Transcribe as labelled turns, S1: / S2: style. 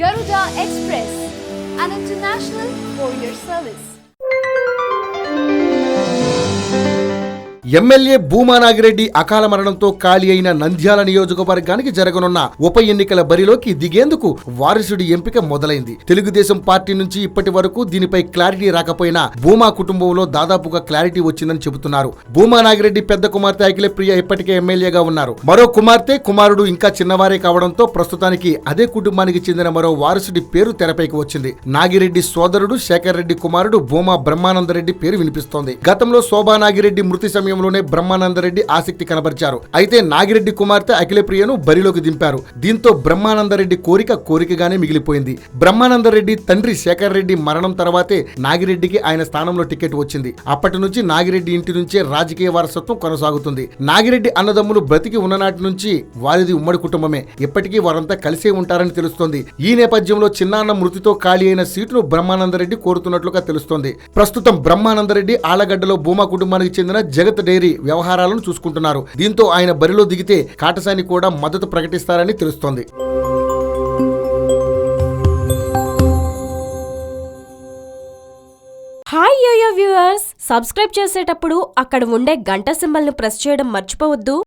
S1: Garuda Express, an international courier service.
S2: MLA Bhuma Nagireddy అకాల మరణంతో ఖాళీ అయిన నంద్యాల నియోజకవర్గానికి జరగనున్న ఉప ఎన్నికల బరిలోకి దిగేందుకు వారసుడి ఎంపిక మొదలైంది. తెలుగుదేశం పార్టీ నుంచి ఇప్పటి వరకు దీనిపై క్లారిటీ రాకపోయినా భూమా కుటుంబంలో దాదాపుగా క్లారిటీ వచ్చిందని చెబుతున్నారు. భూమా నాగిరెడ్డి పెద్ద కుమార్తె అఖిలప్రియ ఇప్పటికే ఎమ్మెల్యేగా ఉన్నారు. మరో కుమారుడు ఇంకా చిన్నవారే కావడంతో ప్రస్తుతానికి అదే కుటుంబానికి చెందిన మరో వారసుడి పేరు తెరపైకి వచ్చింది. నాగిరెడ్డి సోదరుడు శేఖర్ రెడ్డి కుమారుడు భూమా బ్రహ్మానందరెడ్డి పేరు వినిపిస్తోంది. గతంలో శోభా నాగిరెడ్డి మృతి సమయంలోనే బ్రహ్మానందరెడ్డి ఆసక్తి కనబరిచారు. అయితే నాగిరెడ్డి కుమార్తె అఖిలప్రియను బరిలోకి దింపారు. దీంతో బ్రహ్మానందరెడ్డి కోరికగానే మిగిలిపోయింది. బ్రహ్మానందరెడ్డి తండ్రి శేఖర్ రెడ్డి మరణం తర్వాతే నాగిరెడ్డికి ఆయన స్థానంలో టికెట్ వచ్చింది. అప్పటి నుంచి నాగిరెడ్డి ఇంటి నుంచే రాజకీయ వారసత్వం కొనసాగుతుంది. నాగిరెడ్డి అన్నదమ్ములు బ్రతికి ఉన్ననాటి నుంచి వారిది ఉమ్మడి కుటుంబమే. ఇప్పటికీ వారంతా కలిసే ఉంటారని తెలుస్తోంది. ఈ నేపథ్యంలో చిన్నాన్న మృతితో ఖాళీ అయిన సీటును బ్రహ్మానందరెడ్డి కోరుతున్నట్లుగా తెలుస్తోంది. ప్రస్తుతం బ్రహ్మానందరెడ్డి ఆళ్లగడ్డలో భూమా కుటుంబానికి చెందిన జగత్ డైరీ వ్యవహారాలను చూసుకుంటున్నారు. దీంతో ఆయన బరిలో దిగితే కాటసాని కూడా మద్దతు ప్రకటిస్తారని తెలుస్తోంది.
S3: హాయ్ యోయో వ్యూవర్స్, సబ్స్క్రైబ్ చేసేటప్పుడు అక్కడ ఉండే గంట సింబల్ ను ప్రెస్ చేయడం మర్చిపోవద్దు.